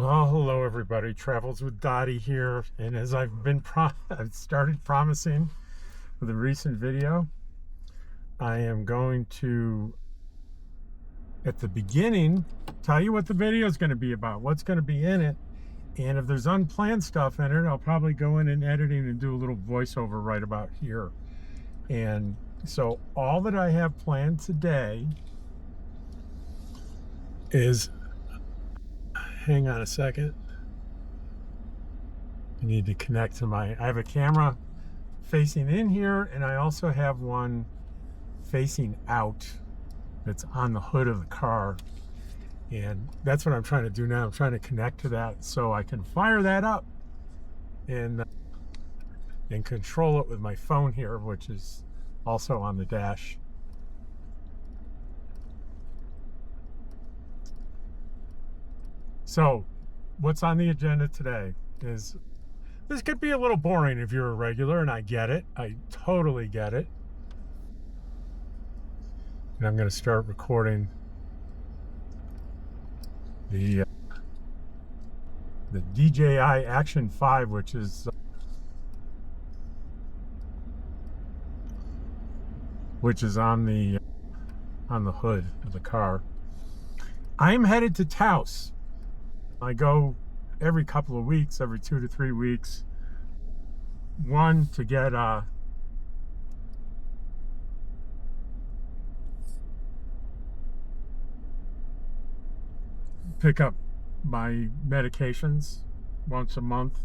Oh, hello everybody. Travels with Dottie here. And as I've started promising with a recent video, I am going to, at the beginning, tell you what the video is going to be about, what's going to be in it. And if there's unplanned stuff in it, I'll probably go in and editing and do a little voiceover right about here. And so all that I have planned today is, hang on a second. I need to connect to I have a camera facing in here, and I also have one facing out that's on the hood of the car. And that's what I'm trying to do now. I'm trying to connect to that so I can fire that up and control it with my phone here, which is also on the dash. So what's on the agenda today is, this could be a little boring if you're a regular, and I get it. I totally get it. And I'm going to start recording the DJI Action 5, which is on the hood of the car. I'm headed to Taos. I go every couple of weeks, every 2 to 3 weeks. One, to get pick up my medications once a month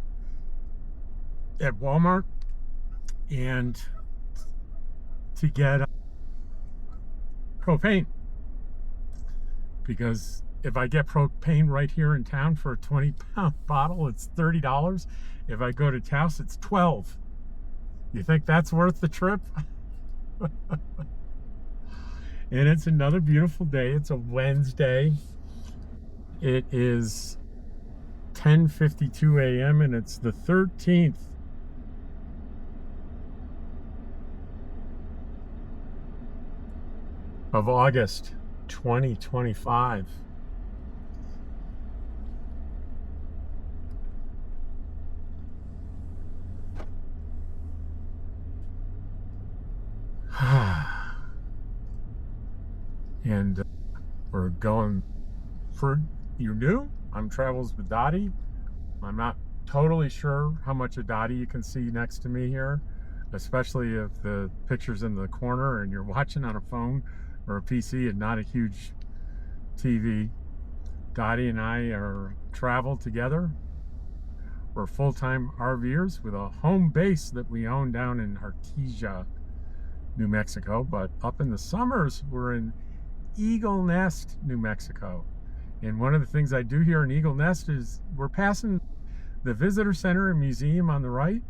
at Walmart, and to get propane, because if I get propane right here in town for a 20-pound bottle, it's $30. If I go to Taos, it's $12. You think that's worth the trip? And it's another beautiful day. It's a Wednesday. It is 10:52 a.m. and it's the 13th of August, 2025. And we're going for, you're new, I'm Travels with Dottie. I'm not totally sure how much of Dottie you can see next to me here, especially if the picture's in the corner and you're watching on a phone or a PC and not a huge TV. Dottie and I travel together. We're full-time RVers with a home base that we own down in Artesia, New Mexico, but up in the summers we're in Eagle Nest, New Mexico. And one of the things I do here in Eagle Nest is, we're passing the visitor center and museum on the right,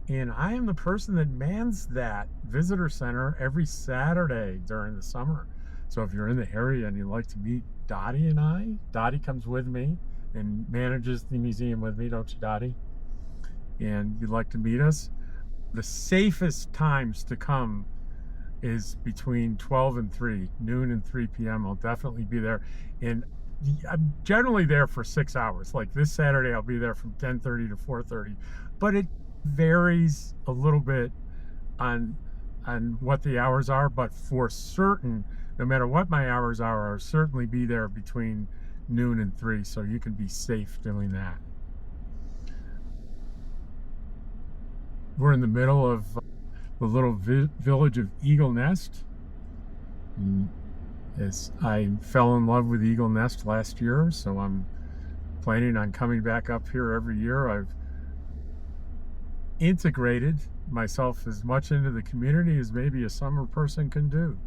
and I am the person that mans that visitor center every Saturday during the summer. So if you're in the area and you'd like to meet Dottie and I, Dottie comes with me and manages the museum with me, don't you, Dottie? And you'd like to meet us, the safest times to come is between 12 and 3, noon and 3 p.m. I'll definitely be there. And I'm generally there for 6 hours. Like this Saturday, I'll be there from 10:30 to 4:30. But it varies a little bit on what the hours are. But for certain, no matter what my hours are, I'll certainly be there between noon and 3. So you can be safe doing that. We're in the middle of the little village of Eagle Nest. As I fell in love with Eagle Nest last year, so I'm planning on coming back up here every year. I've integrated myself as much into the community as maybe a summer person can do.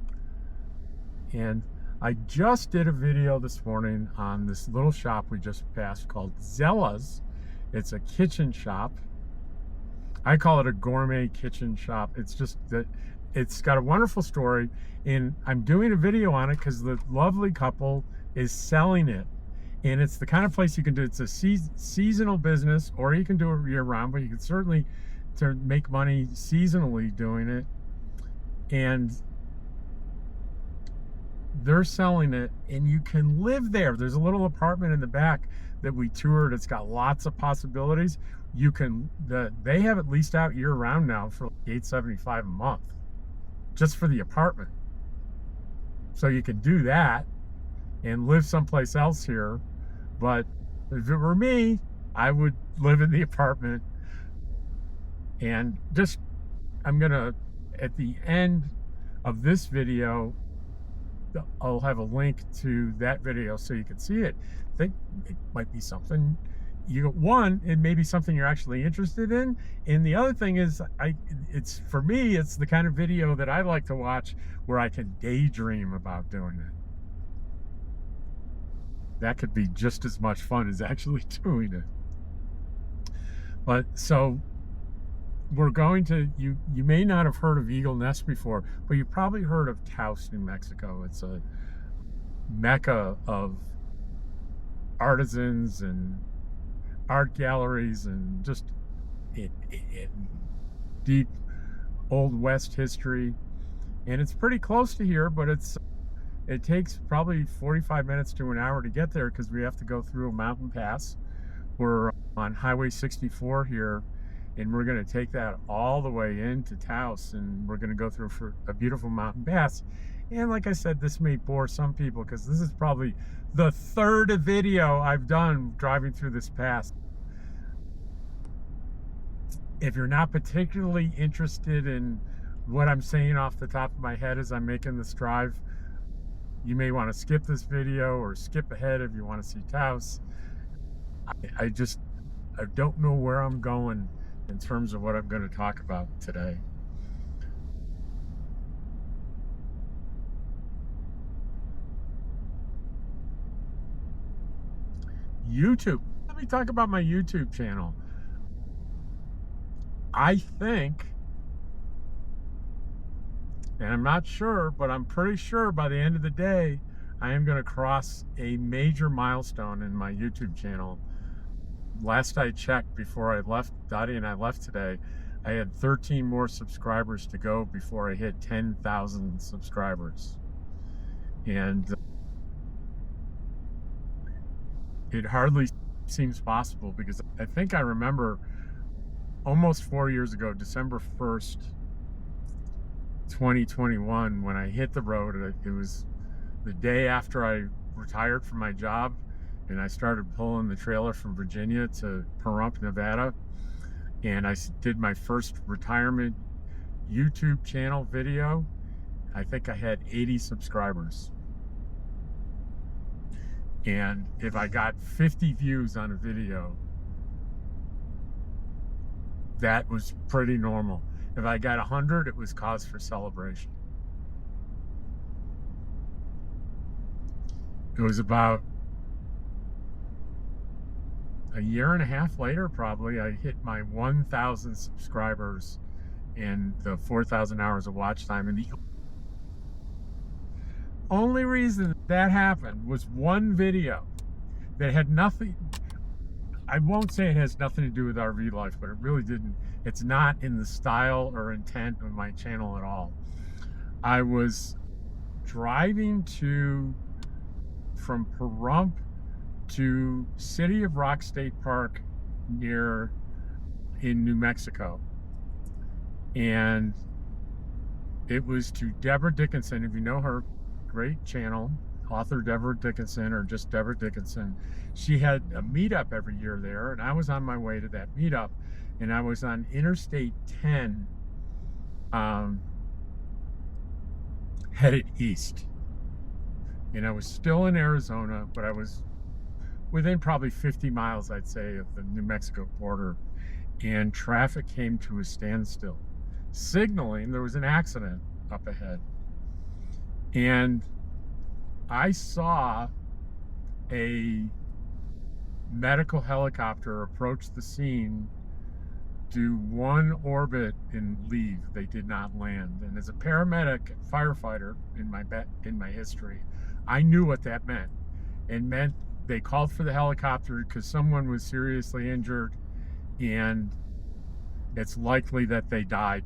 And I just did a video this morning on this little shop we just passed called Zella's. It's a kitchen shop. I call it a gourmet kitchen shop. It's just that it's got a wonderful story, and I'm doing a video on it because the lovely couple is selling it. And it's the kind of place you can do. It's a seasonal business, or you can do it year round, but you can certainly make money seasonally doing it. And they're selling it, and you can live there. There's a little apartment in the back that we toured. It's got lots of possibilities. They have it leased out year round now for like $875 a month just for the apartment. So you can do that and live someplace else here. But if it were me, I would live in the apartment. And I'm gonna, at the end of this video, I'll have a link to that video so you can see it. I think it might be something it may be something you're actually interested in. And the other thing is, for me, it's the kind of video that I like to watch where I can daydream about doing it. That could be just as much fun as actually doing it. But so we're going to, you may not have heard of Eagle Nest before, but you probably heard of Taos, New Mexico. It's a mecca of artisans and art galleries and just deep Old West history. And it's pretty close to here, but it takes probably 45 minutes to an hour to get there because we have to go through a mountain pass. We're on Highway 64 here, and we're going to take that all the way into Taos, and we're going to go through for a beautiful mountain pass. And like I said, this may bore some people because this is probably the third video I've done driving through this pass. If you're not particularly interested in what I'm saying off the top of my head as I'm making this drive, you may want to skip this video or skip ahead if you want to see Taos. I don't know where I'm going in terms of what I'm going to talk about today. YouTube. Let me talk about my YouTube channel. I think, and I'm not sure, but I'm pretty sure by the end of the day, I am going to cross a major milestone in my YouTube channel. Last I checked, before I left, Dottie and I left today, I had 13 more subscribers to go before I hit 10,000 subscribers. And it hardly seems possible because I think I remember almost 4 years ago, December 1st, 2021, when I hit the road. It was the day after I retired from my job, and I started pulling the trailer from Virginia to Pahrump, Nevada. And I did my first retirement YouTube channel video. I think I had 80 subscribers. And if I got 50 views on a video, that was pretty normal. If I got 100, it was cause for celebration. It was about a year and a half later, probably, I hit my 1,000 subscribers and the 4,000 hours of watch time. And the only reason that happened was one video that had nothing, I won't say it has nothing to do with RV life, but it really didn't. It's not in the style or intent of my channel at all. I was driving from Pahrump to City of Rock State Park in New Mexico. And it was to Deborah Dickinson, if you know her, great channel, author Deborah Dickinson, or just Deborah Dickinson. She had a meetup every year there, and I was on my way to that meetup, and I was on Interstate 10, headed east. And I was still in Arizona, but I was within probably 50 miles, I'd say, of the New Mexico border, and traffic came to a standstill, signaling there was an accident up ahead. And I saw a medical helicopter approach the scene, do one orbit, and leave. They did not land. And as a paramedic firefighter in my history, I knew what that meant. It meant they called for the helicopter because someone was seriously injured, and it's likely that they died,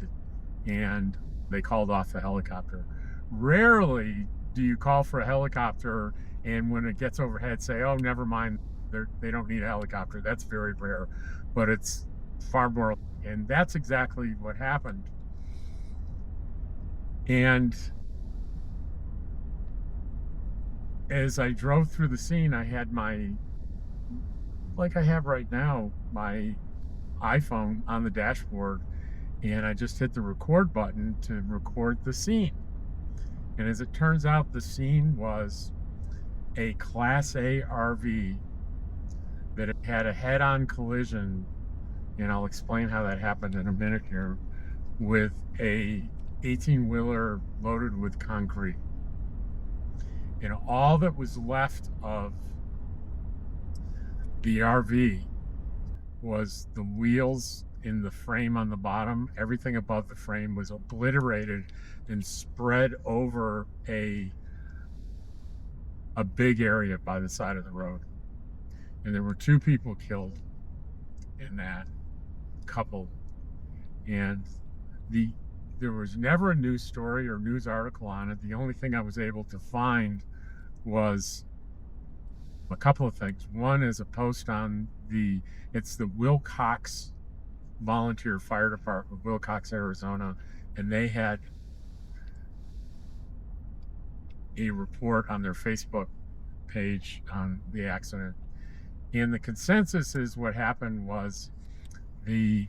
and they called off the helicopter. Rarely do you call for a helicopter and when it gets overhead say, oh, never mind, they don't need a helicopter. That's very rare, but it's far more. And that's exactly what happened. And as I drove through the scene, I had like I have right now, my iPhone on the dashboard, and I just hit the record button to record the scene. And as it turns out, the scene was a Class A RV that had a head-on collision, and I'll explain how that happened in a minute here, with a 18-wheeler loaded with concrete. And all that was left of the RV was the wheels in the frame on the bottom. Everything above the frame was obliterated and spread over a big area by the side of the road. And there were 2 people killed in that couple. And there was never a news story or news article on it. The only thing I was able to find was a couple of things. One is a post on it's the Wilcox Volunteer Fire Department, Wilcox, Arizona, and they had a report on their Facebook page on the accident. And the consensus is what happened was the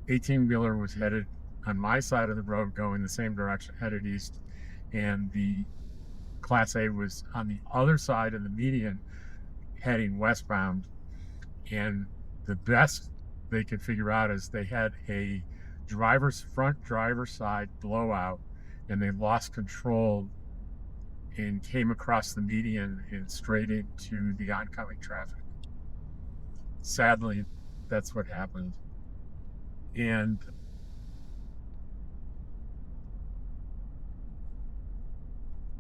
18-wheeler was headed on my side of the road going the same direction, headed east, and the Class A was on the other side of the median heading westbound. And the best they could figure out is they had a front driver's side blowout, and they lost control and came across the median and straight into the oncoming traffic. Sadly, that's what happened. And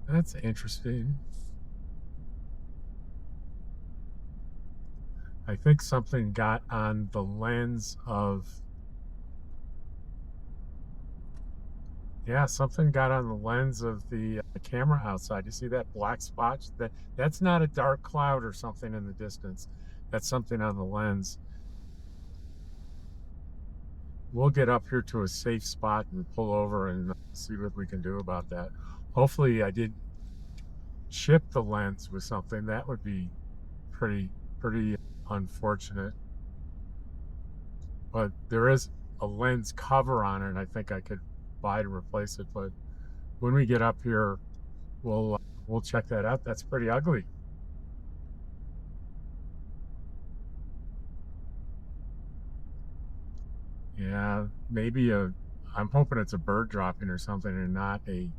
that's interesting. I think something got on the lens of, something got on the lens of the camera outside. You see that black spot? That's not a dark cloud or something in the distance. That's something on the lens. We'll get up here to a safe spot and pull over and see what we can do about that. Hopefully I did chip the lens with something. That would be pretty unfortunate. But there is a lens cover on it, and I think I could buy to replace it. But when we get up here, we'll check that out. That's pretty ugly. Yeah, maybe I'm hoping it's a bird dropping or something and not a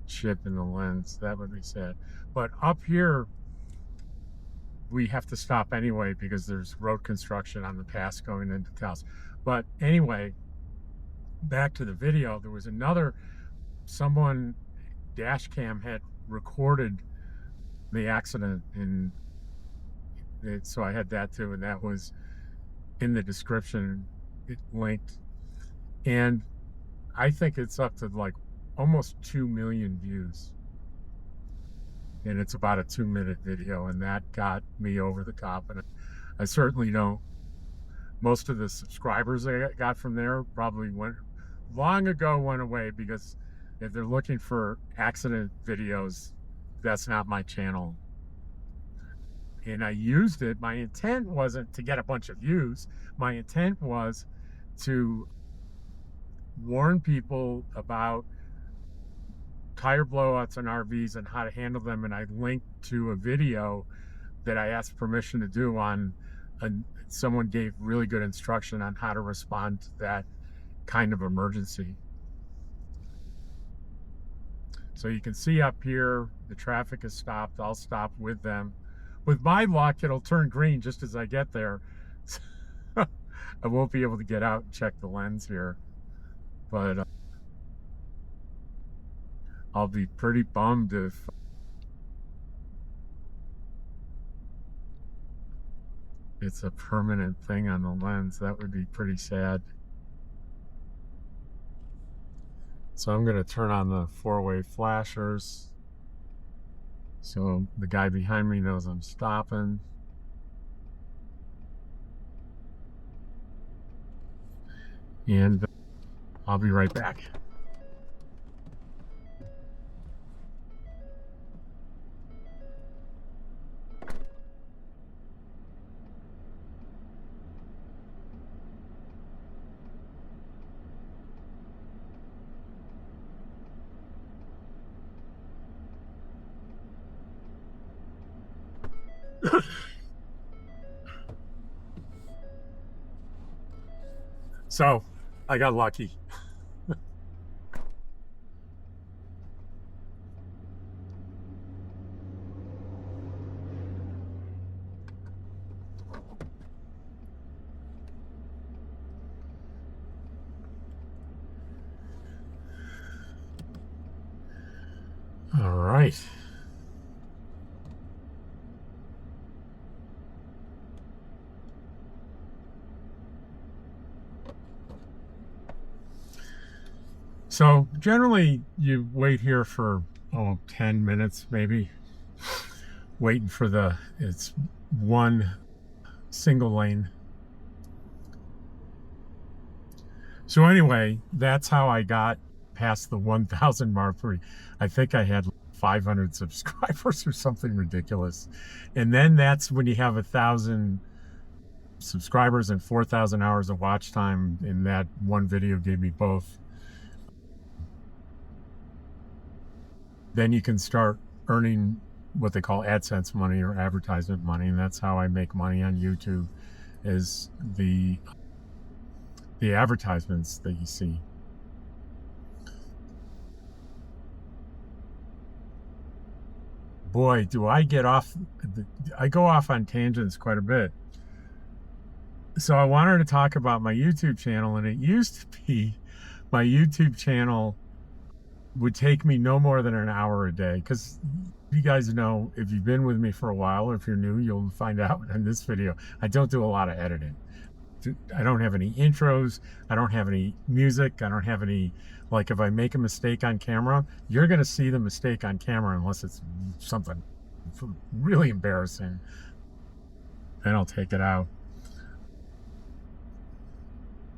chip in the lens. That would be sad. But up here, we have to stop anyway because there's road construction on the pass going into Taos. But anyway, back to the video, there was someone dash cam had recorded the accident, and so I had that too, and that was in the description. It linked, and I think it's up to like almost 2 million views, and it's about a 2-minute video, and that got me over the top. And I certainly don't, most of the subscribers I got from there probably went away, because if they're looking for accident videos, that's not my channel. And I used it. My intent wasn't to get a bunch of views. My intent was to warn people about tire blowouts on RVs and how to handle them. And I linked to a video that I asked permission to do on, someone gave really good instruction on how to respond to that kind of emergency. So you can see up here, the traffic is stopped. I'll stop with them. With my luck, it'll turn green just as I get there. I won't be able to get out and check the lens here, but I'll be pretty bummed if it's a permanent thing on the lens. That would be pretty sad. So I'm going to turn on the 4-way flashers so the guy behind me knows I'm stopping. and I'll be right back. So I got lucky. All right. So generally you wait here for 10 minutes maybe, waiting for it's one single lane. So anyway, that's how I got past the 1,000 mark. I think I had 500 subscribers or something ridiculous. And then that's when you have 1,000 subscribers and 4,000 hours of watch time. And that one video gave me both. Then you can start earning what they call AdSense money or advertisement money. And that's how I make money on YouTube, is the advertisements that you see. Boy, do I get off, I go off on tangents quite a bit. So I wanted to talk about my YouTube channel, and it used to be my YouTube channel would take me no more than an hour a day, because you guys know, if you've been with me for a while, or if you're new, you'll find out in this video, I don't do a lot of editing. I don't have any intros. I don't have any music. I don't have any, like, if I make a mistake on camera, you're going to see the mistake on camera unless it's something really embarrassing. Then I'll take it out.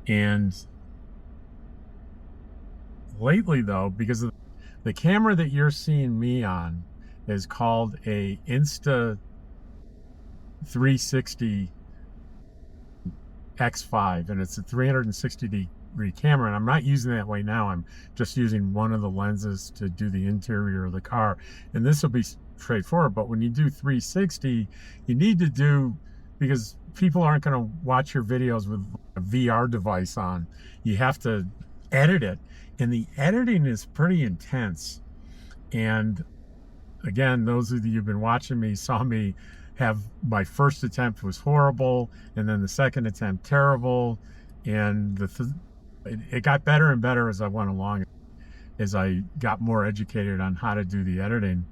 And lately though, because of the camera that you're seeing me on is called a Insta 360 X5, and it's a 360 degree camera, and I'm not using that way now. I'm just using one of the lenses to do the interior of the car, and this will be straightforward. But when you do 360, you need to do, because people aren't going to watch your videos with a VR device on. You have to edit it, and the editing is pretty intense. And again, those of you who've been watching me saw me have, my first attempt was horrible, and then the second attempt terrible, and it got better and better as I went along, as I got more educated on how to do the editing.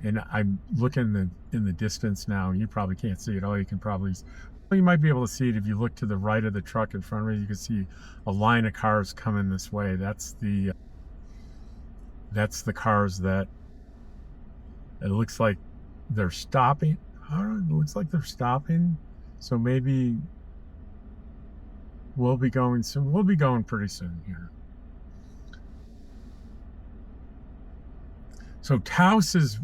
And I'm looking in the distance now. You probably can't see it. You can probably, well, you might be able to see it if you look to the right of the truck in front of me. You can see a line of cars coming this way. That's the cars that it looks like they're stopping. I don't know, it looks like they're stopping. So maybe we'll be going soon. We'll be going pretty soon here. So Taos is,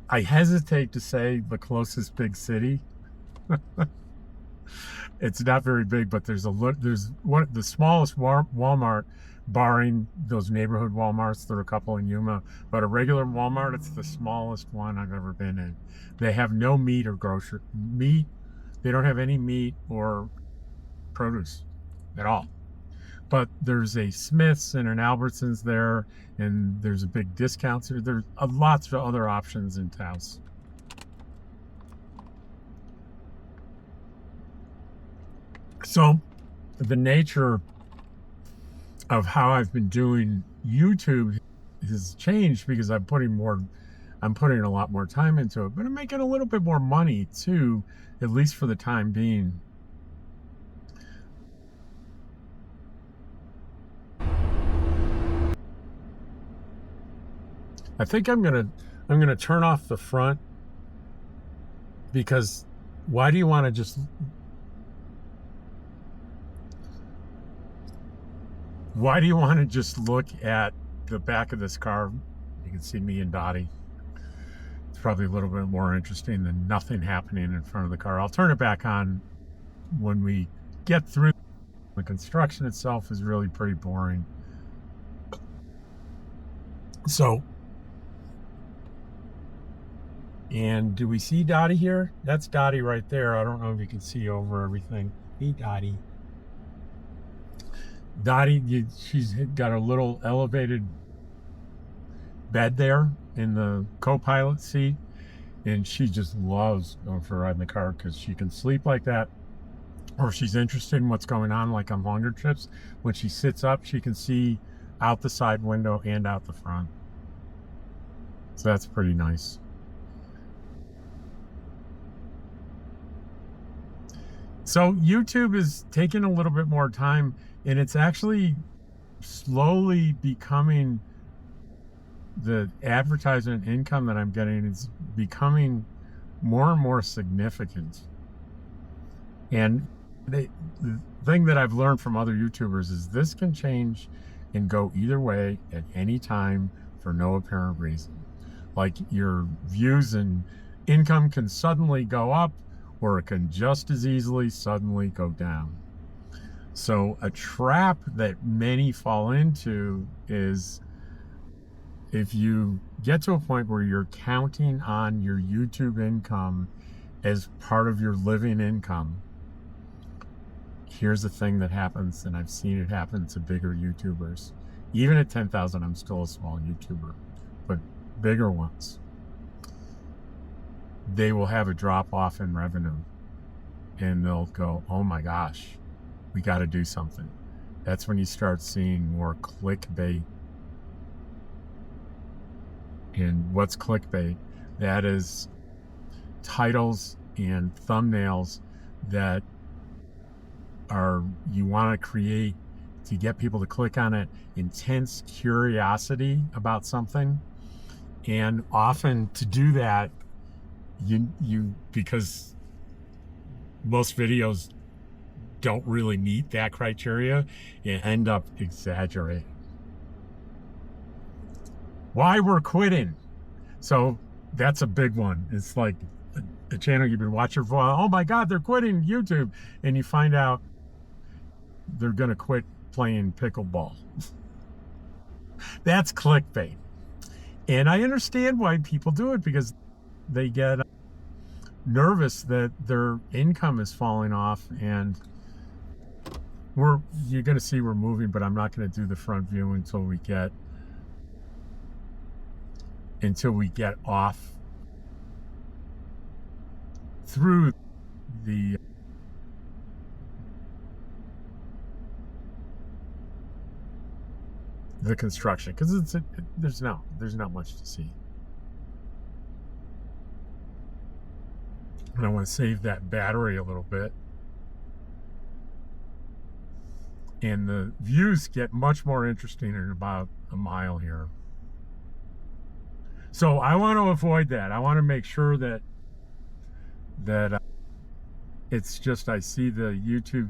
I hesitate to say, the closest big city. It's not very big, but there's one, the smallest Walmart, barring those neighborhood Walmarts. There are a couple in Yuma, but a regular Walmart, it's the smallest one I've ever been in. They have no meat or grocery meat. They don't have any meat or produce at all. But there's a Smith's and an Albertsons there, and there's a big discount. There's lots of other options in Taos. So the nature of how I've been doing YouTube has changed, because I'm putting a lot more time into it, but I'm making a little bit more money too, at least for the time being. I think I'm gonna turn off the front, because why do you want to just, Why do you want to just look at the back of this car? You can see me and Dottie. It's probably a little bit more interesting than nothing happening in front of the car. I'll turn it back on when we get through. The construction itself is really pretty boring. So, and do we see Dottie here? That's Dottie right there. I don't know if you can see over everything. Hey, Dottie. Dottie, she's got a little elevated bed there in the co-pilot seat, and she just loves going for a ride in the car because she can sleep like that, or if she's interested in what's going on, like on longer trips, when she sits up, she can see out the side window and out the front. So that's pretty nice. So YouTube is taking a little bit more time, and it's actually slowly becoming, the advertisement income that I'm getting is becoming more and more significant. And the thing that I've learned from other YouTubers is this can change and go either way at any time for no apparent reason. Like your views and income can suddenly go up, or it can just as easily suddenly go down. So a trap that many fall into is, if you get to a point where you're counting on your YouTube income as part of your living income, here's the thing that happens, and I've seen it happen to bigger YouTubers. Even at 10,000, I'm still a small YouTuber, but bigger ones, they will have a drop off in revenue, and they'll go, oh my gosh, we got to do something. That's when you start seeing more clickbait. And what's clickbait? That is titles and thumbnails that are, you want to create to get people to click on it, intense curiosity about something. And often to do that, you because most videos don't really meet that criteria, you end up exaggerating. Why we're quitting. So that's a big one. It's like a channel you've been watching for, oh my God, they're quitting YouTube. And you find out they're going to quit playing pickleball. That's clickbait. And I understand why people do it, because they get nervous that their income is falling off. And you're going to see we're moving, but I'm not going to do the front view until we get off through the construction, because there's not much to see. And I want to save that battery a little bit. And the views get much more interesting in about a mile here. So I want to avoid that. I want to make sure that it's just, I see the YouTube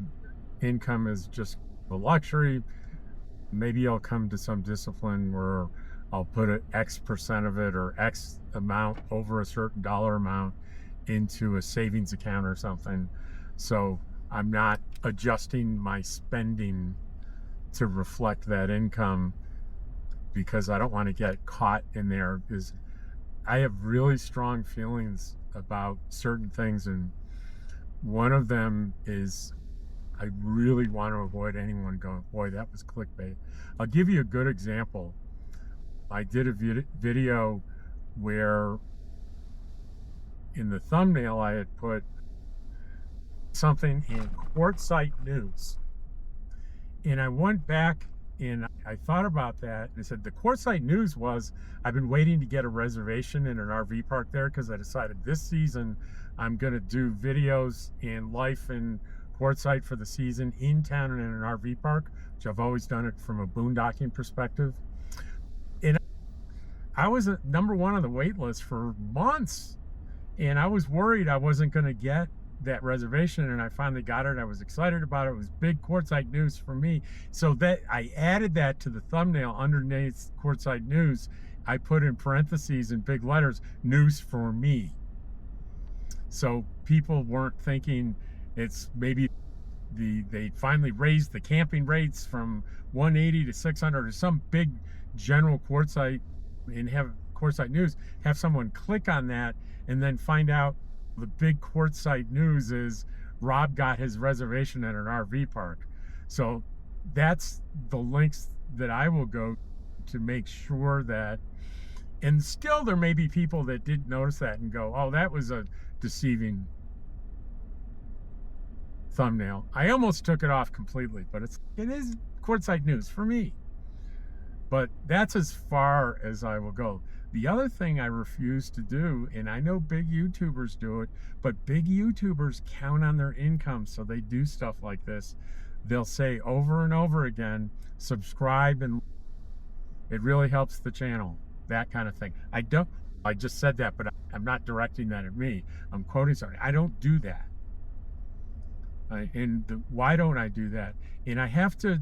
income as just a luxury. Maybe I'll come to some discipline where I'll put an X percent of it, or X amount over a certain dollar amount, into a savings account or something. So I'm not adjusting my spending to reflect that income, because I don't want to get caught in there, because I have really strong feelings about certain things. And one of them is, I really want to avoid anyone going, boy, that was clickbait. I'll give you a good example. I did a video where in the thumbnail I had put something in Quartzsite News. And I went back and I thought about that, and I said the Quartzsite News was, I've been waiting to get a reservation in an RV park there, because I decided this season I'm going to do videos and life in Quartzsite for the season, in town and in an RV park, which I've always done it from a boondocking perspective. And I was at number one on the wait list for months, and I was worried I wasn't going to get that reservation, and I finally got it. I was excited about it. It was big quartzite news for me. So that I added that to the thumbnail underneath quartzite news. I put in parentheses in big letters, news for me. So people weren't thinking it's maybe they finally raised the camping rates from 180 to 600 or some big general quartzite, and have quartzite news, have someone click on that and then find out the big quartzite news is Rob got his reservation at an RV park. So that's the links that I will go to make sure that, and still there may be people that didn't notice that and go, oh, that was a deceiving thumbnail. I almost took it off completely, but it is quartzite news for me. But that's as far as I will go. The other thing I refuse to do, and I know big YouTubers do it, but big YouTubers count on their income, so they do stuff like this. They'll say over and over again, subscribe, and it really helps the channel, that kind of thing. I just said that, but I'm not directing that at me. I'm quoting something. I don't do that. Why don't I do that? And I have to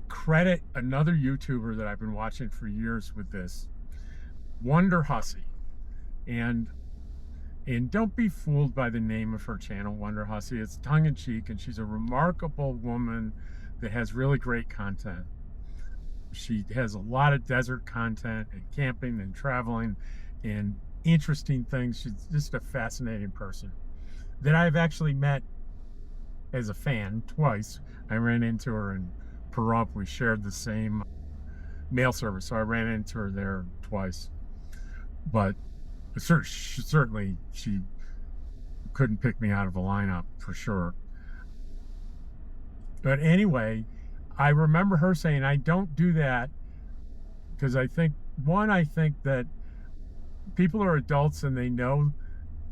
credit another YouTuber that I've been watching for years with this, Wonder Hussy. And don't be fooled by the name of her channel, Wonder Hussy. It's tongue-in-cheek, and she's a remarkable woman that has really great content. She has a lot of desert content and camping and traveling and interesting things. She's just a fascinating person that I've actually met as a fan twice. I ran into her in Pahrump. We shared the same mail service, so I ran into her there twice. But certainly she couldn't pick me out of a lineup for sure. But anyway, I remember her saying, I don't do that because I think that people are adults and they know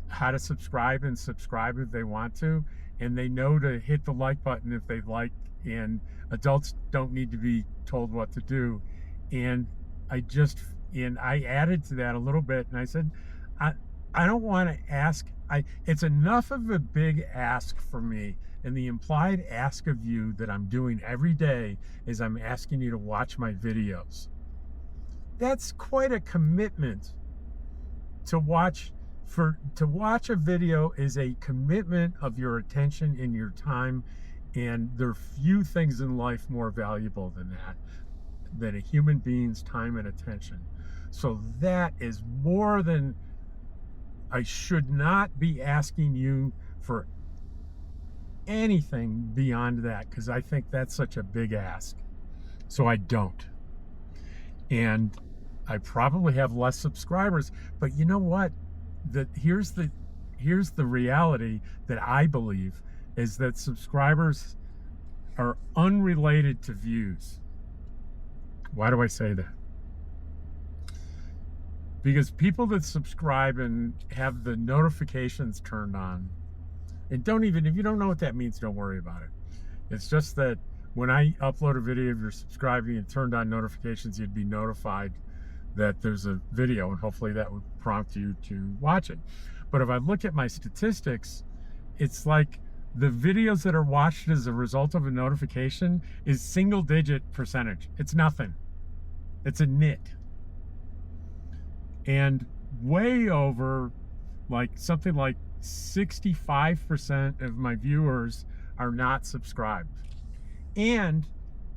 how to subscribe and subscribe if they want to, and they know to hit the like button if they like, and adults don't need to be told what to do. And I added to that a little bit, and I said, I don't want to ask, it's enough of a big ask for me, and the implied ask of you that I'm doing every day is I'm asking you to watch my videos. That's quite a commitment. To watch a video is a commitment of your attention and your time, and there are few things in life more valuable than a human being's time and attention. So that is more than I should not be asking you for anything beyond that, because I think that's such a big ask. So I don't. And I probably have less subscribers, but you know what? Here's the reality that I believe is that subscribers are unrelated to views. Why do I say that? Because people that subscribe and have the notifications turned on, and if you don't know what that means, don't worry about it. It's just that when I upload a video, if you're subscribing and turned on notifications, you'd be notified that there's a video, and hopefully that would prompt you to watch it. But if I look at my statistics, it's like the videos that are watched as a result of a notification is single-digit percentage. It's nothing. It's a nit. And way over, like something like 65% of my viewers are not subscribed. And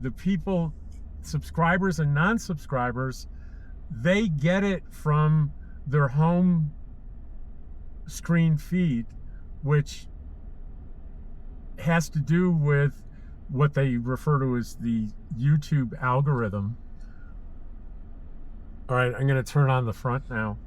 the people, subscribers and non-subscribers, they get it from their home screen feed, which has to do with what they refer to as the YouTube algorithm. All right, I'm going to turn on the front now.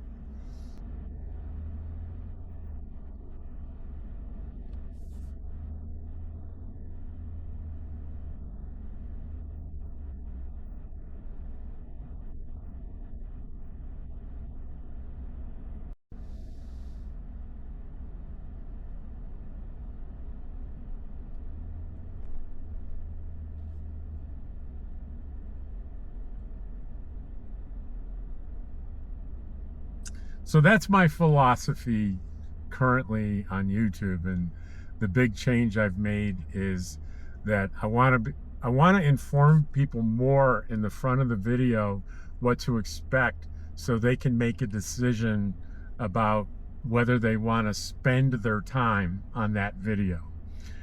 So that's my philosophy currently on YouTube, and the big change I've made is that I want to inform people more in the front of the video what to expect, so they can make a decision about whether they want to spend their time on that video.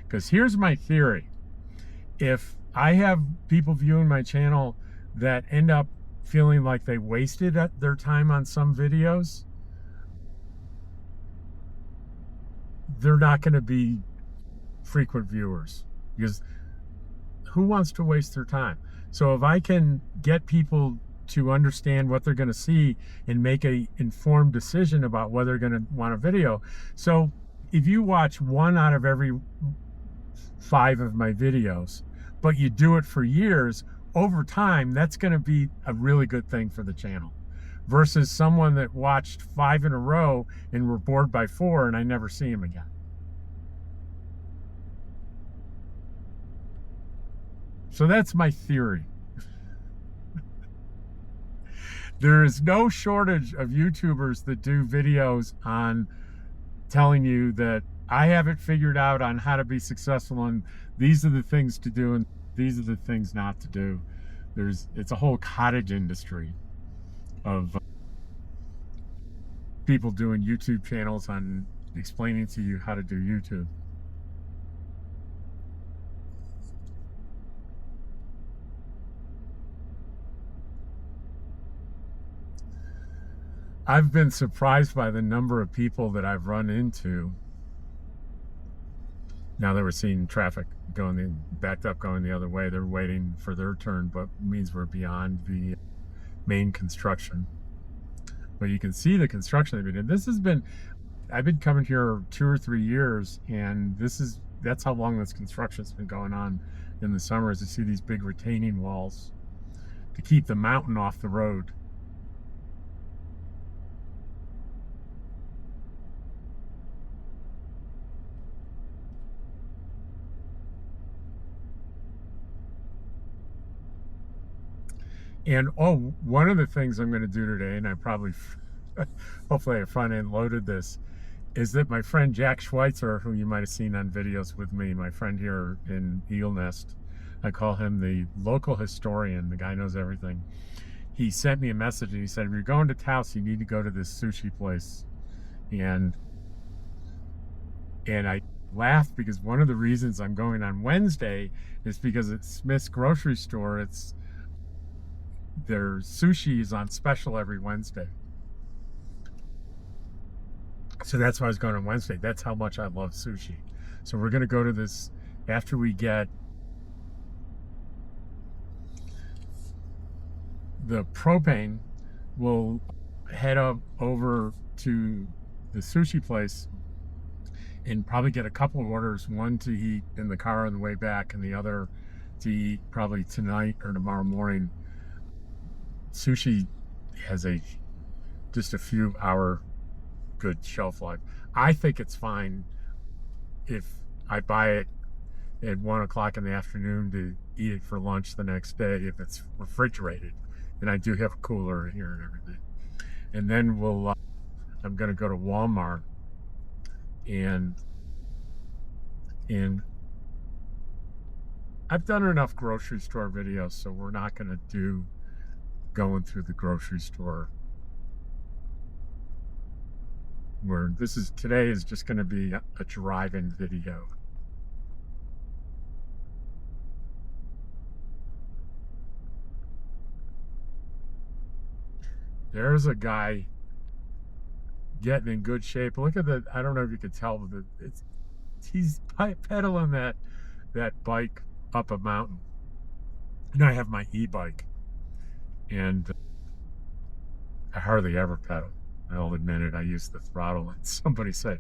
Because here's my theory: if I have people viewing my channel that end up feeling like they wasted their time on some videos, they're not going to be frequent viewers, because who wants to waste their time? So if I can get people to understand what they're going to see and make a informed decision about whether they're going to want a video. So if you watch 1 out of every 5 of my videos, but you do it for years, over time, that's going to be a really good thing for the channel, versus someone that watched 5 in a row and were bored by 4 and I never see him again. So that's my theory. There is no shortage of YouTubers that do videos on telling you that I have it figured out on how to be successful, and these are the things to do and these are the things not to do. It's a whole cottage industry of people doing YouTube channels on explaining to you how to do YouTube. I've been surprised by the number of people that I've run into now that we're seeing traffic backed up going the other way. They're waiting for their turn, but it means we're beyond the main construction. But you can see the construction they've been doing. I've been coming here 2 or 3 years, and that's how long this construction's been going on in the summer, is to see these big retaining walls to keep the mountain off the road. And one of the things I'm going to do today, and I probably, hopefully I front end loaded this, is that my friend Jack Schweitzer, who you might have seen on videos with me, my friend here in Eagle Nest, I call him the local historian. The guy knows everything. He sent me a message and he said, if you're going to Taos, you need to go to this sushi place. And I laughed, because one of the reasons I'm going on Wednesday is because at Smith's grocery store, their sushi is on special every Wednesday. So that's why I was going on Wednesday. That's how much I love sushi. So we're going to go to this after we get the propane. We'll head up over to the sushi place and probably get a couple of orders, one to eat in the car on the way back and the other to eat probably tonight or tomorrow morning. Sushi has just a few hour good shelf life. I think it's fine if I buy it at 1 o'clock in the afternoon to eat it for lunch the next day, if it's refrigerated. And I do have a cooler here and everything. And then I'm going to go to Walmart and I've done enough grocery store videos, so we're not going to do going through the grocery store. Where today is just going to be a drive-in video. There's a guy getting in good shape. Look at I don't know if you could tell, but he's pedaling that bike up a mountain. And I have my e-bike, and I hardly ever pedal. I'll admit it, I use the throttle. And somebody said,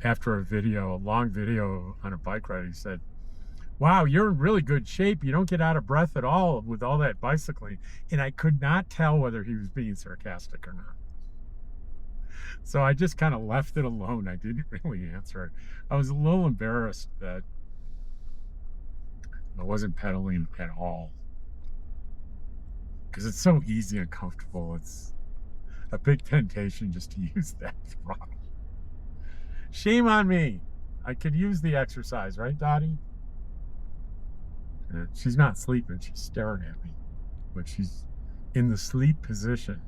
after a long video on a bike ride, he said, wow, you're in really good shape. You don't get out of breath at all with all that bicycling. And I could not tell whether he was being sarcastic or not. So I just kind of left it alone. I didn't really answer it. I was a little embarrassed that I wasn't pedaling at all, because it's so easy and comfortable. It's a big temptation just to use that throttle. Shame on me. I could use the exercise, right, Dottie? She's not sleeping. She's staring at me, but she's in the sleep position.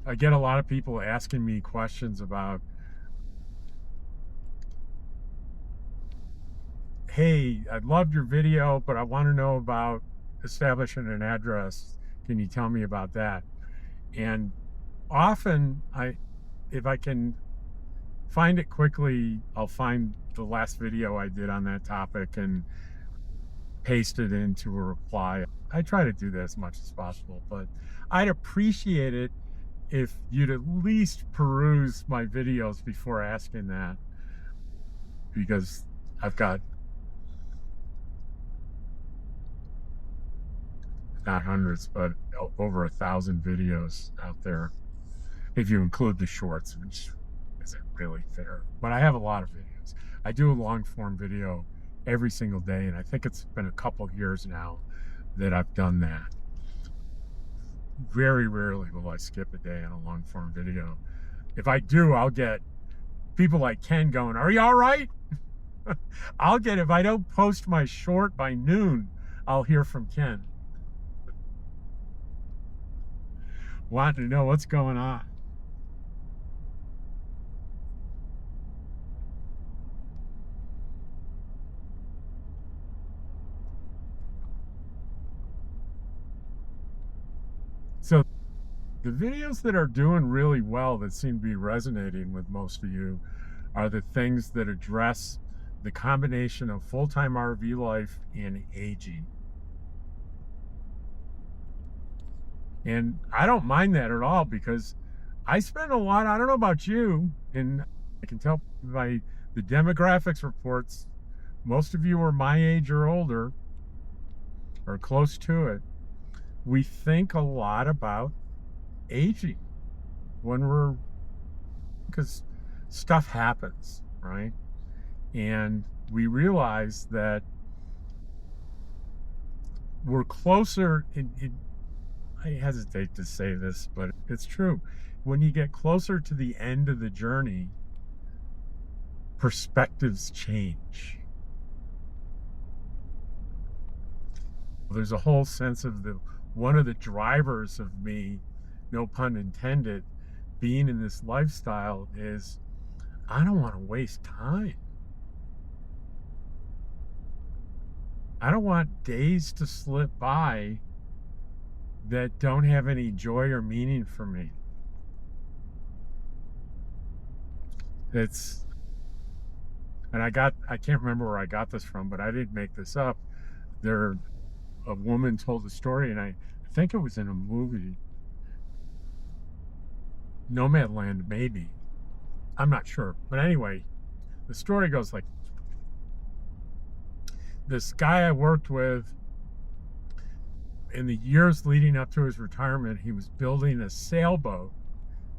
I get a lot of people asking me questions about, hey, I loved your video, but I want to know about establishing an address. Can you tell me about that? And often if I can find it quickly, I'll find the last video I did on that topic and paste it into a reply. I try to do that as much as possible, but I'd appreciate it if you'd at least peruse my videos before asking that, because I've got not hundreds, but over 1,000 videos out there, if you include the shorts, which isn't really fair. But I have a lot of videos. I do a long form video every single day, and I think it's been a couple of years now that I've done that. Very rarely will I skip a day on a long form video. If I do, I'll get people like Ken going, "Are you all right?" I'll get, if I don't post my short by noon, I'll hear from Ken, wanting to know what's going on. So the videos that are doing really well, that seem to be resonating with most of you, are the things that address the combination of full-time RV life and aging. And I don't mind that at all, because I spend a lot, I don't know about you, and I can tell by the demographics reports, most of you are my age or older, or close to it. We think a lot about aging when because stuff happens, right? And we realize that we're closer, I hesitate to say this, but it's true. When you get closer to the end of the journey, perspectives change. There's a whole sense of one of the drivers of me, no pun intended, being in this lifestyle is I don't want to waste time. I don't want days to slip by that don't have any joy or meaning for me. And I can't remember where I got this from, but I didn't make this up. A woman told a story, and I think it was in a movie, Nomadland, maybe. I'm not sure. But anyway, the story goes like, this guy I worked with, in the years leading up to his retirement, he was building a sailboat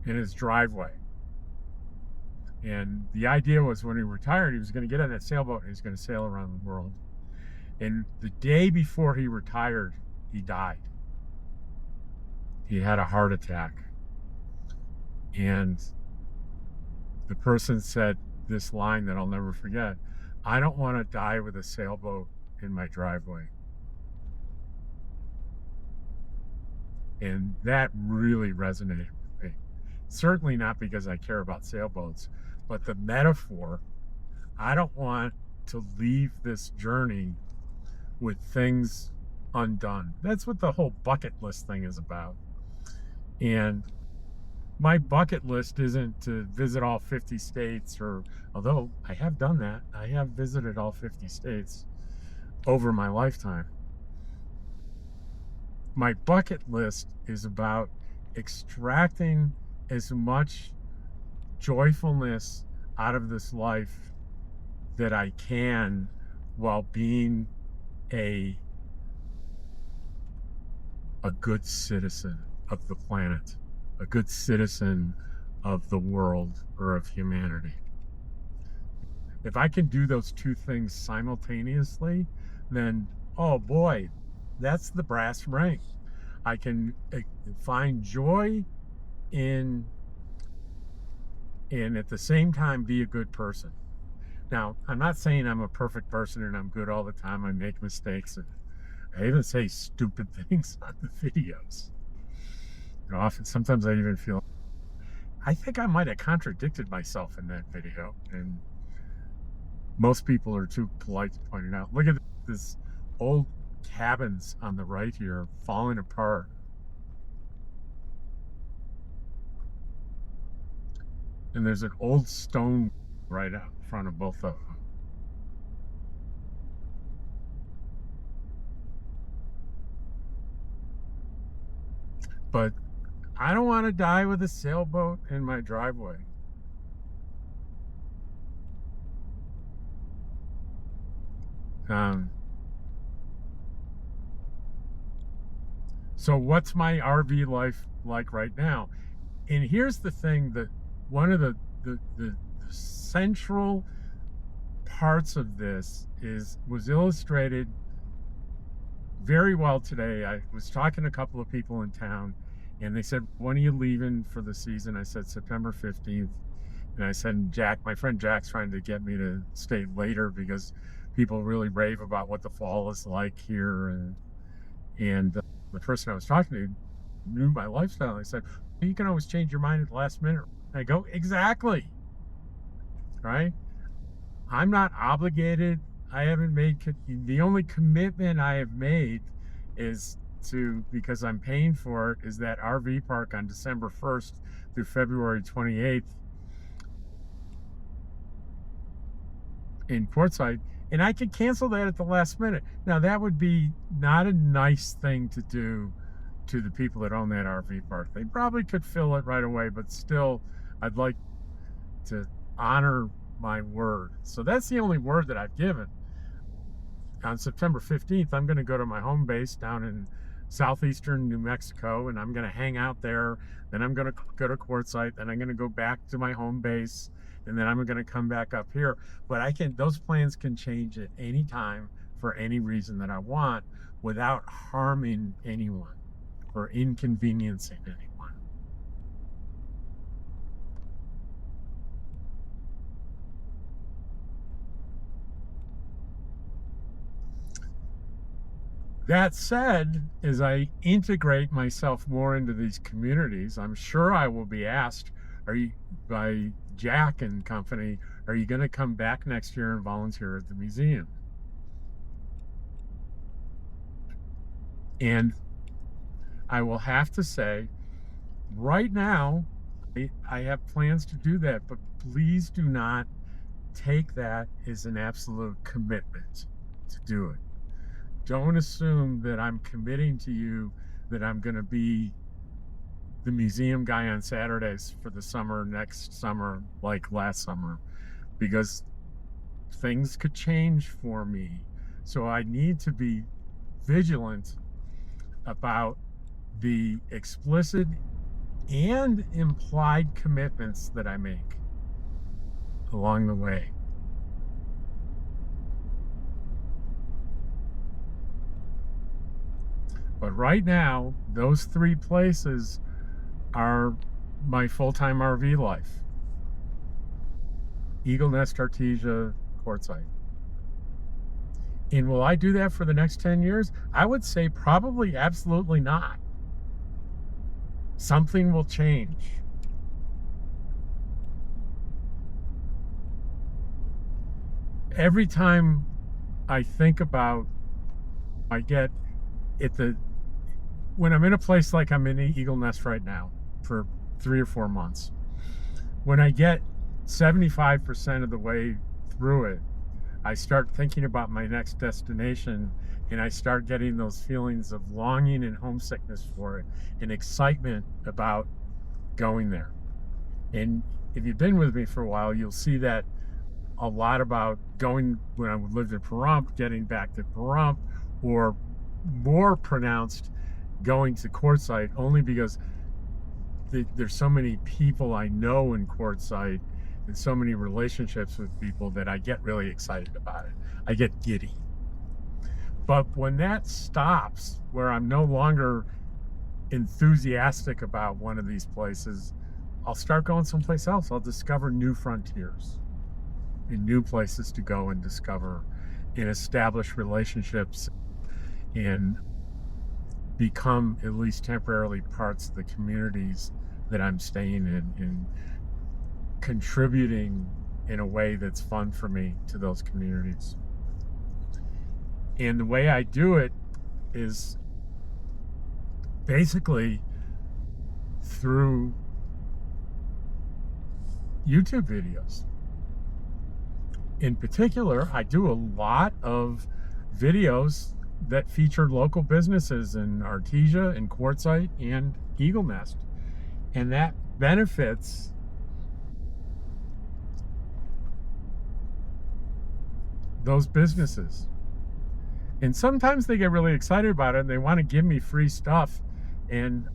in his driveway. And the idea was when he retired, he was going to get on that sailboat and he was going to sail around the world. And the day before he retired, he died. He had a heart attack. And the person said this line that I'll never forget: "I don't want to die with a sailboat in my driveway." And that really resonated with me. Certainly not because I care about sailboats, but the metaphor. I don't want to leave this journey with things undone. That's what the whole bucket list thing is about. And my bucket list isn't to visit all 50 states, although I have done that. I have visited all 50 states over my lifetime. My bucket list is about extracting as much joyfulness out of this life that I can, while being a good citizen of the planet, a good citizen of the world, or of humanity. If I can do those two things simultaneously, then, oh boy, that's the brass ring. I can find joy in and at the same time be a good person. Now, I'm not saying I'm a perfect person and I'm good all the time. I make mistakes and I even say stupid things on the videos. Often, sometimes I even feel, I think I might have contradicted myself in that video, and most people are too polite to point it out. Look at this old cabins on the right here falling apart. And there's an old stone right out in front of both of them. But I don't want to die with a sailboat in my driveway. So what's my RV life like right now? And here's the thing, that one of the central parts of this was illustrated very well today. I was talking to a couple of people in town, and they said, when are you leaving for the season? I said, September 15th. And I said, Jack, my friend Jack's trying to get me to stay later because people really rave about what the fall is like here. And the person I was talking to knew my lifestyle. I said, you can always change your mind at the last minute. I go, exactly. Right? I'm not obligated. I haven't made, the only commitment I have made is to, because I'm paying for it, is that RV park on December 1st through February 28th in Quartzsite, and I could cancel that at the last minute. Now, that would be not a nice thing to do to the people that own that RV park. They probably could fill it right away, but still, I'd like to honor my word. So that's the only word that I've given. On September 15th, I'm going to go to my home base down in southeastern New Mexico, and I'm going to hang out there. Then I'm going to go to Quartzsite, then I'm going to go back to my home base, and then I'm going to come back up here. But those plans can change at any time for any reason that I want without harming anyone or inconveniencing anyone. That said, as I integrate myself more into these communities, I'm sure I will be asked, by Jack and company, are you going to come back next year and volunteer at the museum? And I will have to say, right now, I have plans to do that, but please do not take that as an absolute commitment to do it. Don't assume that I'm committing to you that I'm going to be the museum guy on Saturdays for the summer, next summer, like last summer, because things could change for me. So I need to be vigilant about the explicit and implied commitments that I make along the way. But right now, those three places are my full-time RV life. Eagle Nest, Artesia, Quartzsite. And will I do that for the next 10 years? I would say probably absolutely not. Something will change. Every time I think about, when I'm in a place like I'm in Eagle Nest right now for 3 or 4 months, when I get 75% of the way through it, I start thinking about my next destination, and I start getting those feelings of longing and homesickness for it and excitement about going there. And if you've been with me for a while, you'll see that a lot about going, when I lived in Pahrump, getting back to Pahrump, or more pronounced, going to Quartzsite, only because there's so many people I know in Quartzsite and so many relationships with people that I get really excited about it. I get giddy. But when that stops, where I'm no longer enthusiastic about one of these places, I'll start going someplace else. I'll discover new frontiers and new places to go and discover and establish relationships and become at least temporarily parts of the communities that I'm staying in and contributing in a way that's fun for me to those communities. And the way I do it is basically through YouTube videos. In particular, I do a lot of videos that feature local businesses in Artesia and Quartzsite and Eagle Nest. And that benefits those businesses. And sometimes they get really excited about it and they want to give me free stuff, and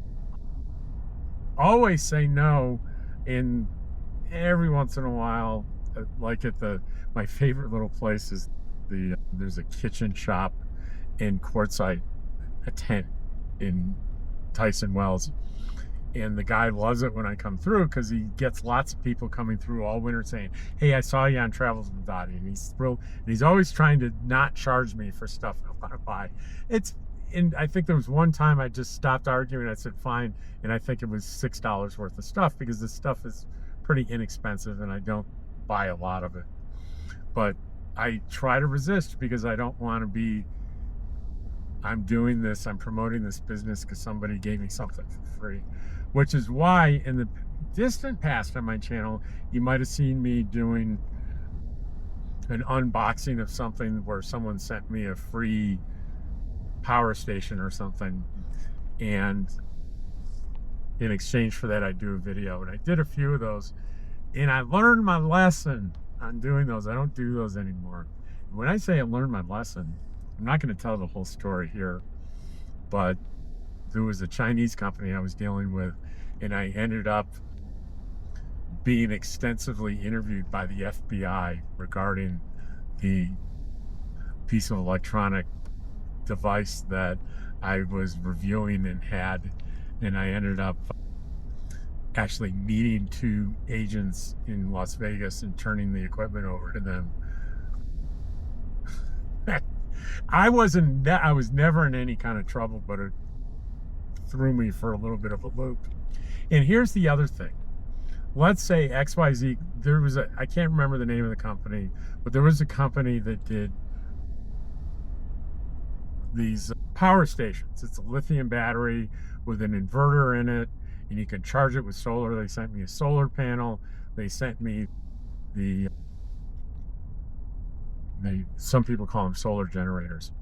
always say no. And every once in a while, like at my favorite little place is there's a kitchen shop in Quartzsite, a tent in Tyson Wells. And the guy loves it when I come through because he gets lots of people coming through all winter saying, hey, I saw you on Travels with Dottie. And he's thrilled. And he's always trying to not charge me for stuff I want to buy. And I think there was one time I just stopped arguing. I said, fine. And I think it was $6 worth of stuff because this stuff is pretty inexpensive and I don't buy a lot of it. But I try to resist because I don't want to be, I'm doing this, I'm promoting this business because somebody gave me something for free. Which is why in the distant past on my channel, you might have seen me doing an unboxing of something where someone sent me a free power station or something. And in exchange for that, I do a video. And I did a few of those. And I learned my lesson on doing those. I don't do those anymore. When I say I learned my lesson, I'm not going to tell the whole story here, but there was a Chinese company I was dealing with, and I ended up being extensively interviewed by the FBI regarding the piece of electronic device that I was reviewing and had, and I ended up actually meeting two agents in Las Vegas and turning the equipment over to them. I was never in any kind of trouble, but it threw me for a little bit of a loop. And here's the other thing. Let's say XYZ, I can't remember the name of the company, but there was a company that did these power stations. It's a lithium battery with an inverter in it, and you can charge it with solar. They sent me a solar panel. They sent me some people call them solar generators.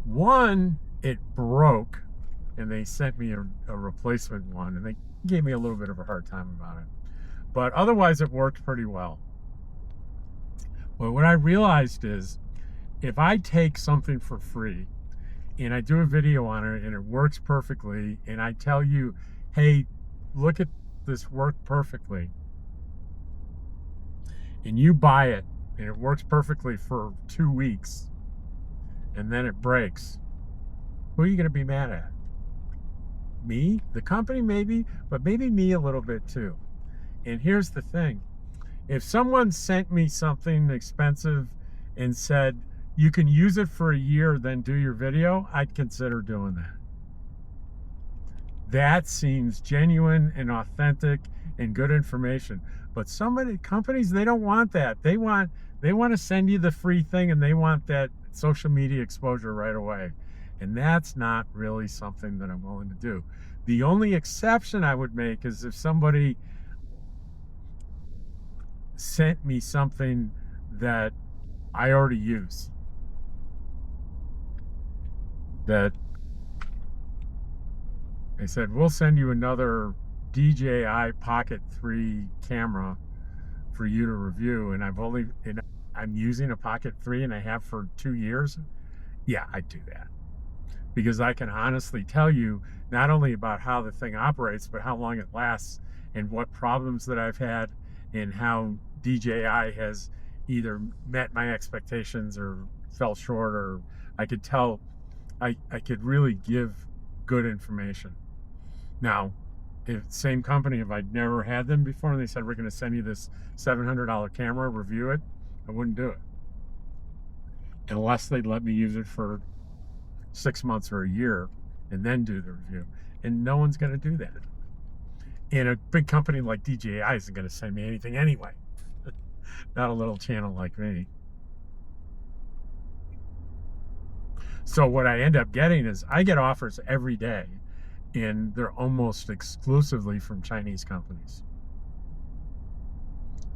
One, it broke, and they sent me a replacement one, and they gave me a little bit of a hard time about it. But otherwise, it worked pretty well. But what I realized is, if I take something for free, and I do a video on it, and it works perfectly, and I tell you, hey, look at this work perfectly, and you buy it, and it works perfectly for 2 weeks, and then it breaks, who are you going to be mad at? Me? The company maybe, but maybe me a little bit too. And here's the thing. If someone sent me something expensive and said, you can use it for a year, then do your video, I'd consider doing that. That seems genuine and authentic and good information. But companies, they don't want that. They want to send you the free thing, and they want that social media exposure right away. And that's not really something that I'm willing to do. The only exception I would make is if somebody sent me something that I already use. That they said, we'll send you another DJI Pocket 3 camera for you to review, and I'm using a Pocket 3 and I have for 2 years. Yeah, I'd do that. Because I can honestly tell you not only about how the thing operates, but how long it lasts and what problems that I've had and how DJI has either met my expectations or fell short, or I could tell I could really give good information. Now, if same company, if I'd never had them before and they said, we're going to send you this $700 camera, review it, I wouldn't do it. Unless they'd let me use it for 6 months or a year and then do the review. And no one's going to do that. And a big company like DJI isn't going to send me anything anyway. Not a little channel like me. So what I end up getting is I get offers every day, and they're almost exclusively from Chinese companies.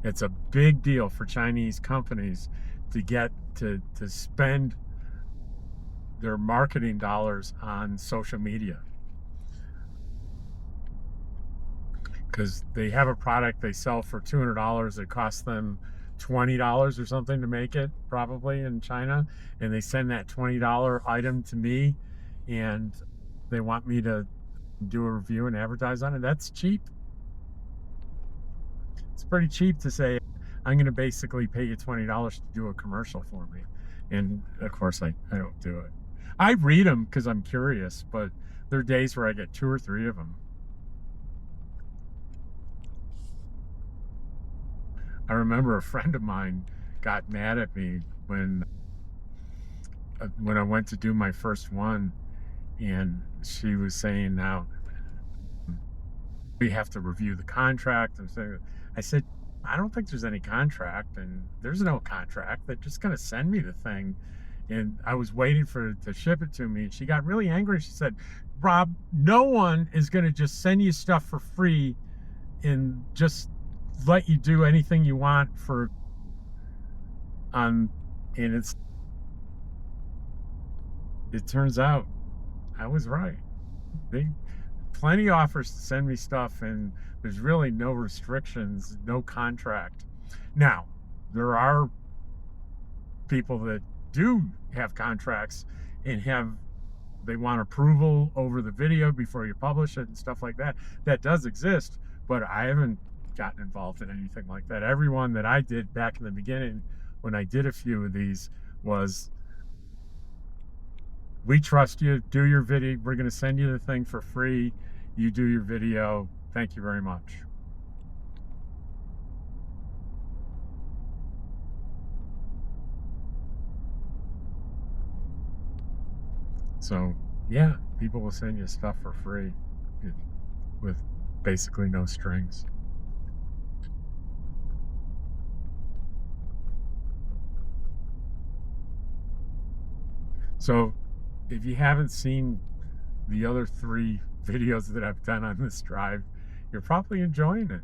It's a big deal for Chinese companies to get to spend their marketing dollars on social media, because they have a product they sell for $200. It costs them $20 or something to make it, probably in China, and they send that $20 item to me, and they want me to do a review and advertise on it. That's cheap. It's pretty cheap to say, I'm going to basically pay you $20 to do a commercial for me. And of course I don't do it. I read them because I'm curious, but there are days where I get 2 or 3 of them. I remember a friend of mine got mad at me when I went to do my first one, and she was saying, now we have to review the contract. I said, I don't think there's any contract, and there's no contract. They're just going to send me the thing. And I was waiting for her to ship it to me, and she got really angry. She said, Rob, no one is going to just send you stuff for free and just let you do anything you want for and it turns out I was right. They plenty of offers to send me stuff, and there's really no restrictions, no contract. Now, there are people that do have contracts and they want approval over the video before you publish it and stuff like that. That does exist, but I haven't gotten involved in anything like that. Everyone that I did back in the beginning, when I did a few of these, was, we trust you, do your video, we're going to send you the thing for free, you do your video, thank you very much. So yeah, people will send you stuff for free with basically no strings. So if you haven't seen the other 3 videos that I've done on this drive, you're probably enjoying it.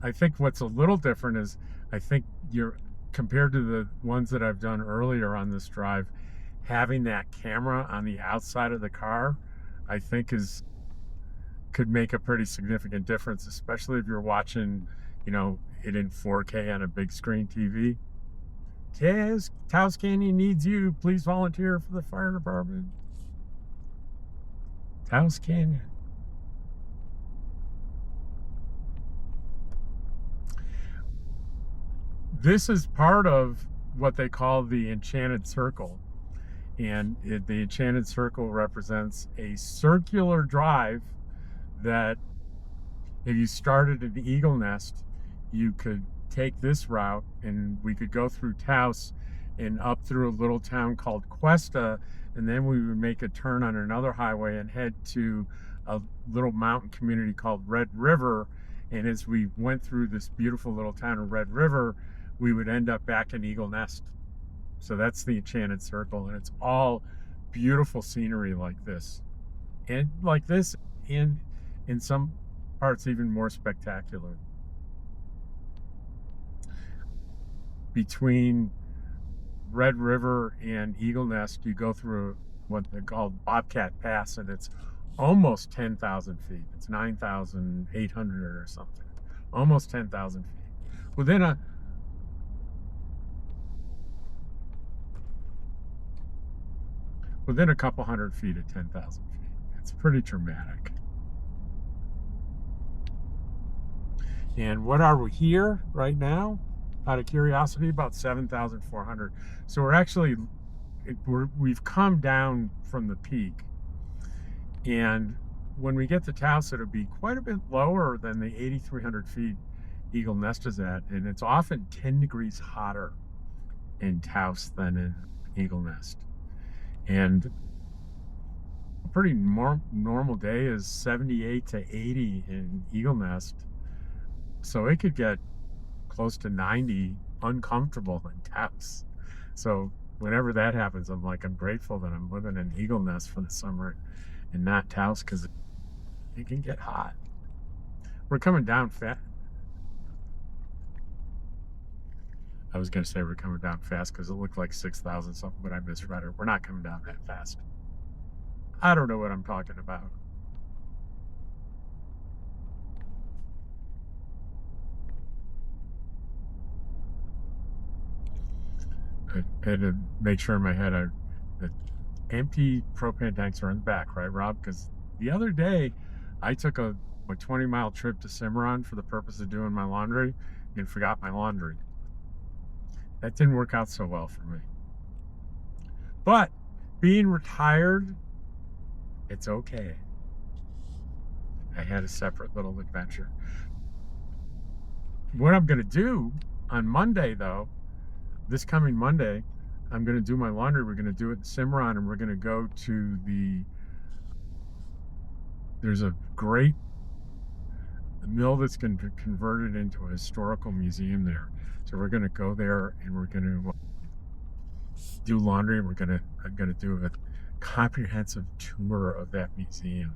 I think what's a little different is, I think you're, compared to the ones that I've done earlier on this drive, having that camera on the outside of the car, I think could make a pretty significant difference, especially if you're watching, it in 4K on a big screen TV. Taos Canyon needs you. Please volunteer for the fire department. Taos Canyon. This is part of what they call the enchanted circle. And the enchanted circle represents a circular drive that, if you started at the Eagle Nest, you could take this route, and we could go through Taos and up through a little town called Cuesta, and then we would make a turn on another highway and head to a little mountain community called Red River. And as we went through this beautiful little town of Red River, we would end up back in Eagle Nest. So that's the enchanted circle, and it's all beautiful scenery like this, and in some parts even more spectacular. Between Red River and Eagle Nest, you go through what they call Bobcat Pass, and it's almost 10,000 feet. It's 9,800 or something, almost 10,000 feet. Within a couple hundred feet of 10,000 feet. It's pretty dramatic. And what are we here right now? out of curiosity? About 7,400. So we've come down from the peak, and when we get to Taos, it'll be quite a bit lower than the 8,300 feet Eagle Nest is at, and it's often 10 degrees hotter in Taos than in Eagle Nest. And a pretty normal day is 78 to 80 in Eagle Nest, so it could get close to 90 uncomfortable in Taos. So whenever that happens, I'm grateful that I'm living in Eagle Nest for the summer and not Taos, because it can get hot. We're coming down fast. I was going to say we're coming down fast because it looked like 6,000 something, but I misread it. We're not coming down that fast. I don't know what I'm talking about. I had to make sure in my head the empty propane tanks are in the back, right, Rob? Because the other day I took a 20-mile trip to Cimarron for the purpose of doing my laundry and forgot my laundry. That didn't work out so well for me. But being retired, it's okay. I had a separate little adventure. What I'm going to do on Monday, though, this coming Monday, I'm going to do my laundry. We're going to do it in Cimarron, and we're going to go to there's a great mill that's been converted into a historical museum there. So we're going to go there, and we're going to do laundry, and I'm going to do a comprehensive tour of that museum.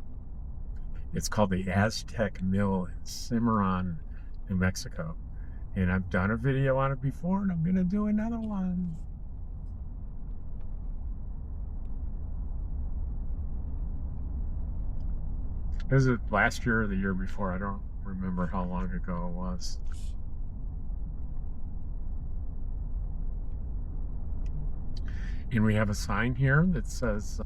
It's called the Aztec Mill in Cimarron, New Mexico. And I've done a video on it before, and I'm going to do another one. Was it last year or the year before? I don't remember how long ago it was. And we have a sign here that says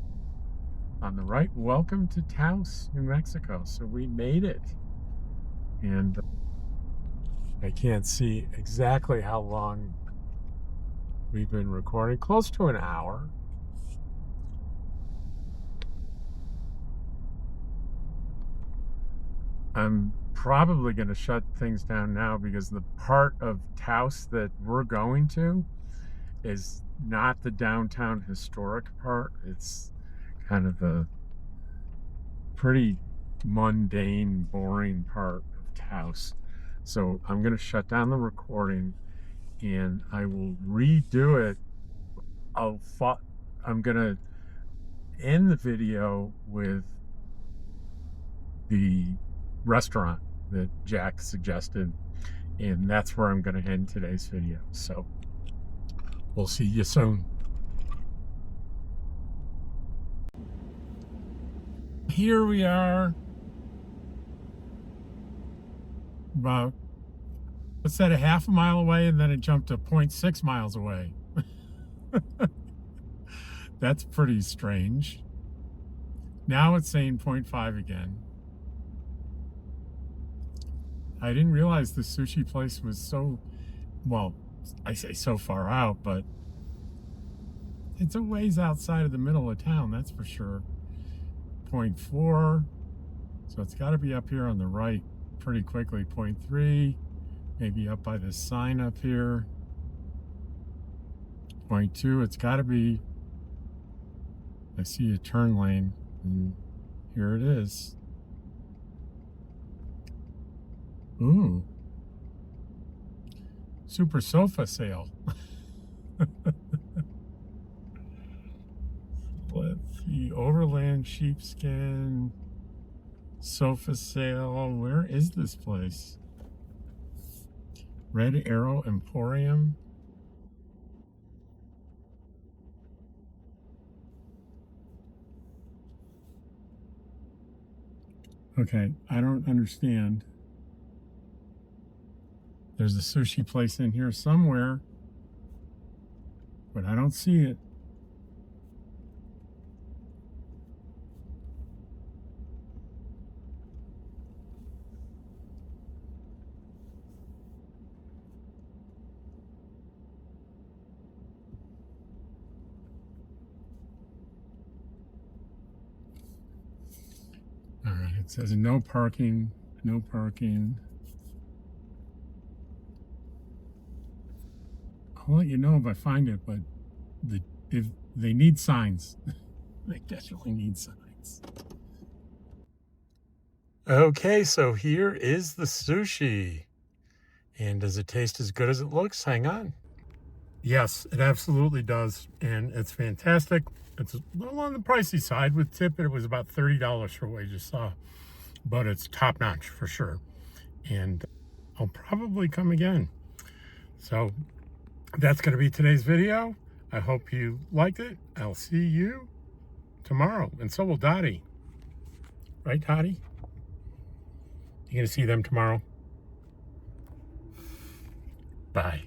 on the right, "Welcome to Taos, New Mexico." So we made it. And I can't see exactly how long we've been recording. Close to an hour. I'm probably going to shut things down now because the part of Taos that we're going to is not the downtown historic part. It's kind of the pretty mundane, boring part of Taos. So I'm going to shut down the recording, and I will redo it. I'm going to end the video with the restaurant that Jack suggested, and that's where I'm going to end today's video. So we'll see you soon. Here we are, about, let's say, a half a mile away, and then it jumped to 0.6 miles away. That's pretty strange. Now it's saying 0.5 again. I didn't realize the sushi place was so, well, I say so far out, but it's a ways outside of the middle of town, that's for sure. 0.4, so it's got to be up here on the right pretty quickly. 0.3, maybe up by this sign up here. 0.2, it's got to be, I see a turn lane, and here it is. Ooh, super sofa sale. Let's see, Overland sheepskin sofa sale. Where is this place? Red Arrow Emporium. Okay, I don't understand. There's a sushi place in here somewhere, but I don't see it. It says no parking, no parking. I'll let you know if I find it, but if they need signs. They definitely need signs. Okay, so here is the sushi. And does it taste as good as it looks? Hang on. Yes, it absolutely does. And it's fantastic. It's a little on the pricey side with tip. It was about $30 for what you just saw. But it's top notch for sure. And I'll probably come again. So that's going to be today's video. I hope you liked it. I'll see you tomorrow. And so will Dottie. Right, Dottie? You're going to see them tomorrow? Bye.